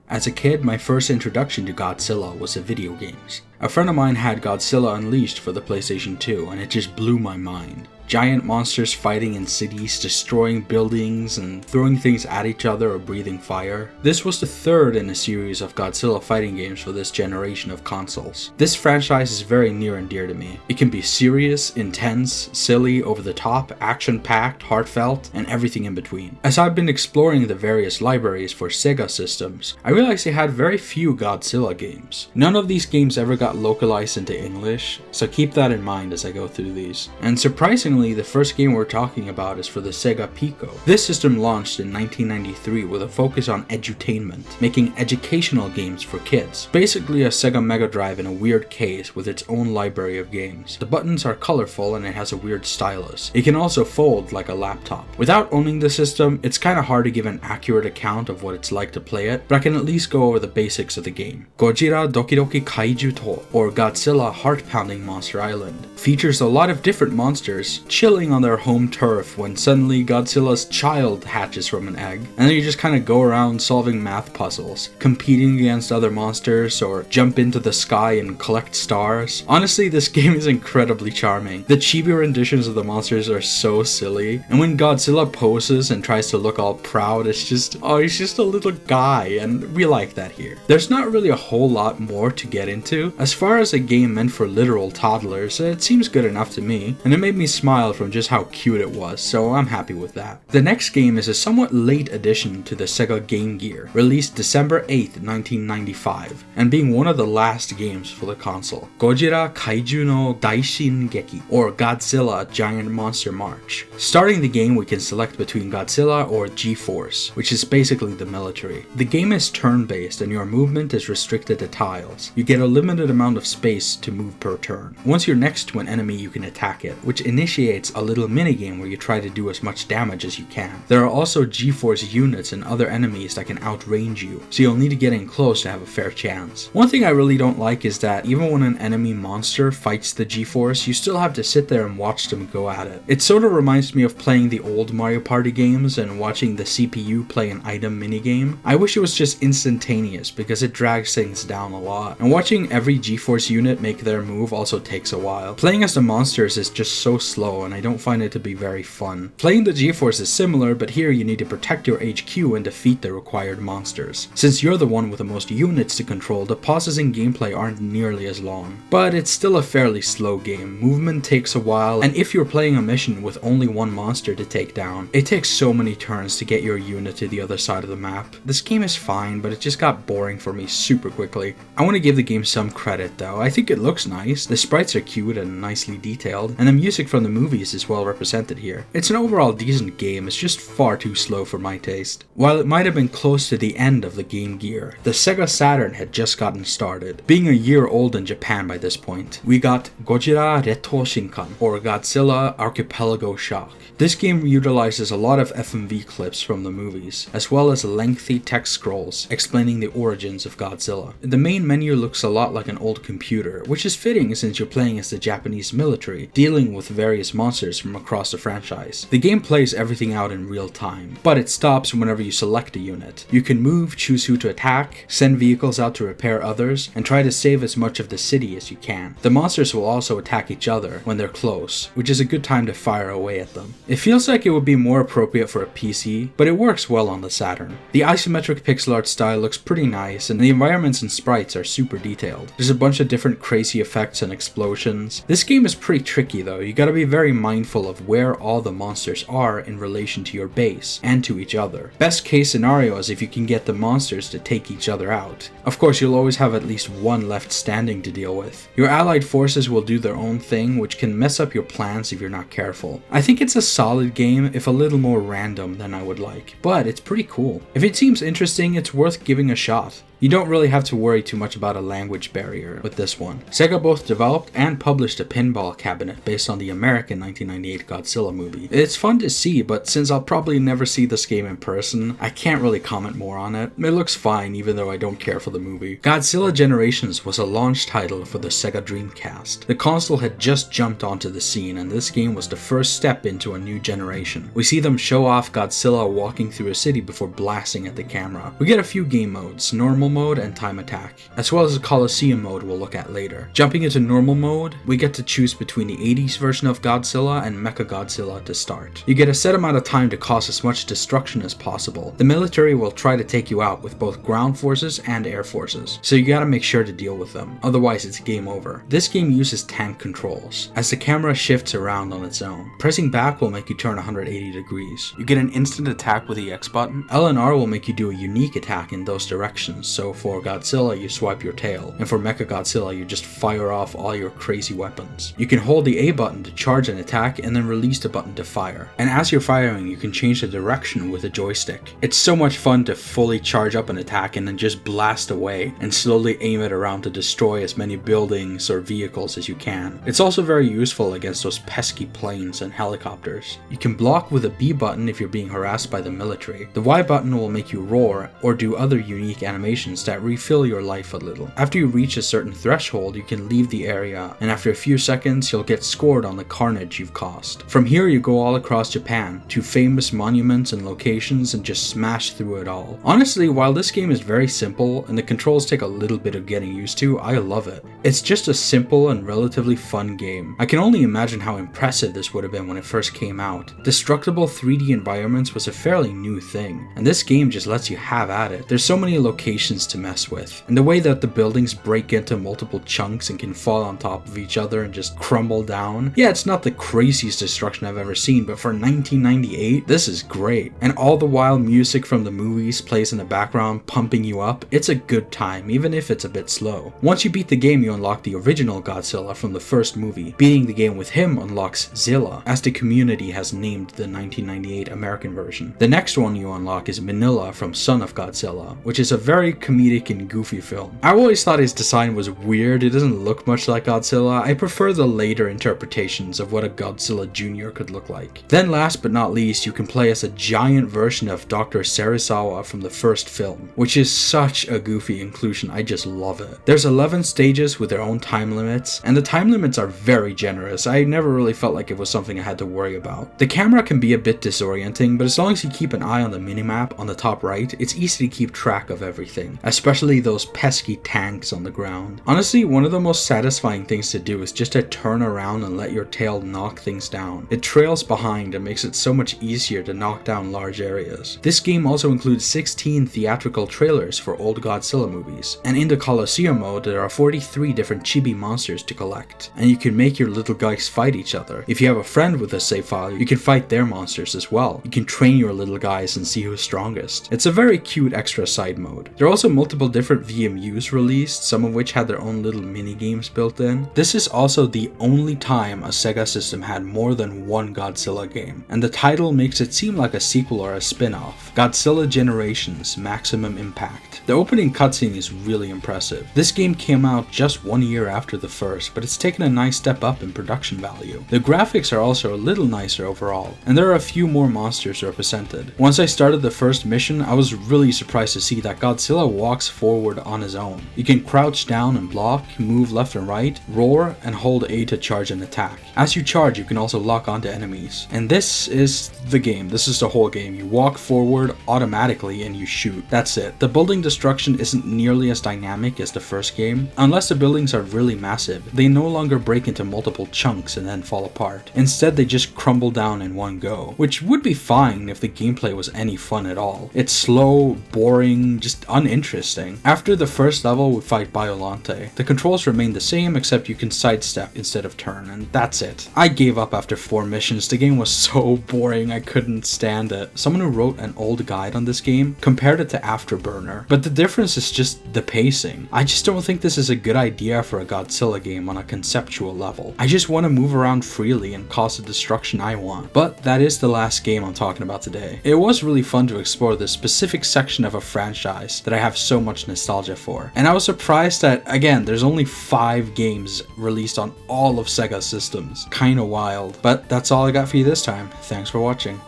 As a kid, my first introduction to Godzilla was in video games. A friend of mine had Godzilla Unleashed for the PlayStation 2 and it just blew my mind. Giant monsters fighting in cities, destroying buildings, and throwing things at each other or breathing fire. This was the third in a series of Godzilla fighting games for this generation of consoles. This franchise is very near and dear to me. It can be serious, intense, silly, over the top, action-packed, heartfelt, and everything in between. As I've been exploring the various libraries for Sega systems, I realized they had very few Godzilla games. None of these games ever got localized into English, so keep that in mind as I go through these. And surprisingly, the first game we're talking about is for the Sega Pico. This system launched in 1993 with a focus on edutainment, making educational games for kids. Basically a Sega Mega Drive in a weird case with its own library of games. The buttons are colorful and it has a weird stylus. It can also fold like a laptop. Without owning the system, it's kinda hard to give an accurate account of what it's like to play it, but I can at least go over the basics of the game. Godzilla Doki Kaijū-to, or Godzilla Heart-Pounding Monster Island, features a lot of different monsters chilling on their home turf when suddenly Godzilla's child hatches from an egg, and then you just kind of go around solving math puzzles, competing against other monsters, or jump into the sky and collect stars. Honestly, this game is incredibly charming. The chibi renditions of the monsters are so silly, and when Godzilla poses and tries to look all proud, it's just, oh, he's just a little guy, and we like that here. There's not really a whole lot more to get into. As far as a game meant for literal toddlers, it seems good enough to me, and it made me smile from just how cute it was, so I'm happy with that. The next game is a somewhat late addition to the Sega Game Gear, released December 8th, 1995, and being one of the last games for the console. Gojira Kaijuu-no Daishingeki, or Godzilla Giant Monster March. Starting the game, we can select between Godzilla or G-Force, which is basically the military. The game is turn-based and your movement is restricted to tiles. You get a limited amount of space to move per turn. Once you're next to an enemy, you can attack it, which initiates a little minigame where you try to do as much damage as you can. There are also G-Force units and other enemies that can outrange you, so you'll need to get in close to have a fair chance. One thing I really don't like is that even when an enemy monster fights the G-Force, you still have to sit there and watch them go at it. It sort of reminds me of playing the old Mario Party games and watching the CPU play an item minigame. I wish it was just instantaneous because it drags things down a lot, and watching every G-Force unit make their move also takes a while. Playing as the monsters is just so slow and I don't find it to be very fun. Playing the G-Force is similar, but here you need to protect your HQ and defeat the required monsters. Since you're the one with the most units to control, the pauses in gameplay aren't nearly as long. But it's still a fairly slow game. Movement takes a while, and if you're playing a mission with only one monster to take down, it takes so many turns to get your unit to the other side of the map. This game is fine, but it just got boring for me super quickly. I want to give the game some credit though. I think it looks nice, the sprites are cute and nicely detailed, and the music from the movies is well represented here. It's an overall decent game, it's just far too slow for my taste. While it might have been close to the end of the Game Gear, the Sega Saturn had just gotten started. Being a year old in Japan by this point, we got Godzilla Rettoushinkan, or Godzilla Archipelago Shock. This game utilizes a lot of FMV clips from the movies, as well as lengthy text scrolls explaining the origins of Godzilla. The main menu looks a lot like an old computer, which is fitting since you're playing as the Japanese military, dealing with various monsters from across the franchise. The game plays everything out in real time, but it stops whenever you select a unit. You can move, choose who to attack, send vehicles out to repair others, and try to save as much of the city as you can. The monsters will also attack each other when they're close, which is a good time to fire away at them. It feels like it would be more appropriate for a PC, but it works well on the Saturn. The isometric pixel art style looks pretty nice, and the environments and sprites are super detailed. There's a bunch of different crazy effects and explosions. This game is pretty tricky though. You gotta be very mindful of where all the monsters are in relation to your base and to each other. Best case scenario is if you can get the monsters to take each other out. Of course, you'll always have at least one left standing to deal with. Your allied forces will do their own thing, which can mess up your plans if you're not careful. I think it's a solid game, if a little more random than I would like, but it's pretty cool. If it seems interesting, it's worth giving a shot. You don't really have to worry too much about a language barrier with this one. Sega both developed and published a pinball cabinet based on the American 1998 Godzilla movie. It's fun to see, but since I'll probably never see this game in person, I can't really comment more on it. It looks fine even though I don't care for the movie. Godzilla Generations was a launch title for the Sega Dreamcast. The console had just jumped onto the scene and this game was the first step into a new generation. We see them show off Godzilla walking through a city before blasting at the camera. We get a few game modes, normal mode and time attack, as well as a Coliseum mode we'll look at later. Jumping into normal mode, we get to choose between the 80s version of Godzilla and Mechagodzilla to start. You get a set amount of time to cause as much destruction as possible. The military will try to take you out with both ground forces and air forces, so you gotta make sure to deal with them, otherwise it's game over. This game uses tank controls, as the camera shifts around on its own. Pressing back will make you turn 180 degrees. You get an instant attack with the X button. L and R will make you do a unique attack in those directions, so for Godzilla you swipe your tail, and for Mechagodzilla you just fire off all your crazy weapons. You can hold the A button to charge an attack and then release the button to fire. And as you're firing, you can change the direction with a joystick. It's so much fun to fully charge up an attack and then just blast away and slowly aim it around to destroy as many buildings or vehicles as you can. It's also very useful against those pesky planes and helicopters. You can block with a B button if you're being harassed by the military. The Y button will make you roar or do other unique animations that refill your life a little. After you reach a certain threshold, you can leave the area, and after a few seconds you'll get scored on the carnage you've caused. From here you go all across Japan to famous monuments and locations and just smash through it all. Honestly, while this game is very simple and the controls take a little bit of getting used to, I love it. It's just a simple and relatively fun game. I can only imagine how impressive this would have been when it first came out. Destructible 3D environments was a fairly new thing, and this game just lets you have at it. There's so many locations to mess with, and the way that the buildings break into multiple chunks and can fall on top of each other and just crumble down. Yeah, it's not the craziest destruction I've ever seen, but for 1998, this is great. And all the while music from the movies plays in the background, pumping you up. It's a good time, even if it's a bit slow. Once you beat the game, you unlock the original Godzilla from the first movie. Beating the game with him unlocks Zilla, as the community has named the 1998 American version. The next one you unlock is Manila from Son of Godzilla, which is a very comedic and goofy film. I always thought his design was weird. It doesn't look much like Godzilla. I prefer the later interpretations of what a Godzilla Jr. could look like. Then last but not least, you can play as a giant version of Dr. Serizawa from the first film, which is such a goofy inclusion. I just love it. There's 11 stages with their own time limits, and the time limits are very generous. I never really felt like it was something I had to worry about. The camera can be a bit disorienting, but as long as you keep an eye on the minimap on the top right, it's easy to keep track of everything, especially those pesky tanks on the ground. Honestly, one of the most satisfying things to do is just to turn around and let your tail knock things down. It trails behind and makes it so much easier to knock down large areas. This game also includes 16 theatrical trailers for old Godzilla movies, and in the Coliseum mode there are 43 different chibi monsters to collect, and you can make your little guys fight each other. If you have a friend with a save file, you can fight their monsters as well. You can train your little guys and see who's strongest. It's a very cute extra side mode. There are also multiple different VMUs released, some of which had their own little mini games built in. This is also the only time a Sega system had more than one Godzilla game, and the title makes it seem like a sequel or a spin-off. Godzilla Generations, Maximum Impact. The opening cutscene is really impressive. This game came out just 1 year after the first, but it's taken a nice step up in production value. The graphics are also a little nicer overall, and there are a few more monsters represented. Once I started the first mission, I was really surprised to see that Godzilla walks forward on his own. You can crouch down and block, move left and right, roar, and hold A to charge an attack. As you charge, you can also lock onto enemies. And this is the game. This is the whole game. You walk forward automatically and you shoot. That's it. The building destruction isn't nearly as dynamic as the first game. Unless the buildings are really massive, they no longer break into multiple chunks and then fall apart. Instead, they just crumble down in one go, which would be fine if the gameplay was any fun at all. It's slow, boring, just uninteresting. After the first level, we fight Biolante. The controls remain the same, except you can sidestep instead of turn, and that's it. I gave up after 4 missions. The game was so boring, I couldn't stand it. Someone who wrote an old guide on this game compared it to Afterburner, but the difference is just the pacing. I just don't think this is a good idea for a Godzilla game on a conceptual level. I just want to move around freely and cause the destruction I want. But that is the last game I'm talking about today. It was really fun to explore this specific section of a franchise that I have so much nostalgia for. And I was surprised that, again, there's only 5 games released on all of Sega's systems. Kinda wild. But that's all I got for you this time. Thanks for watching.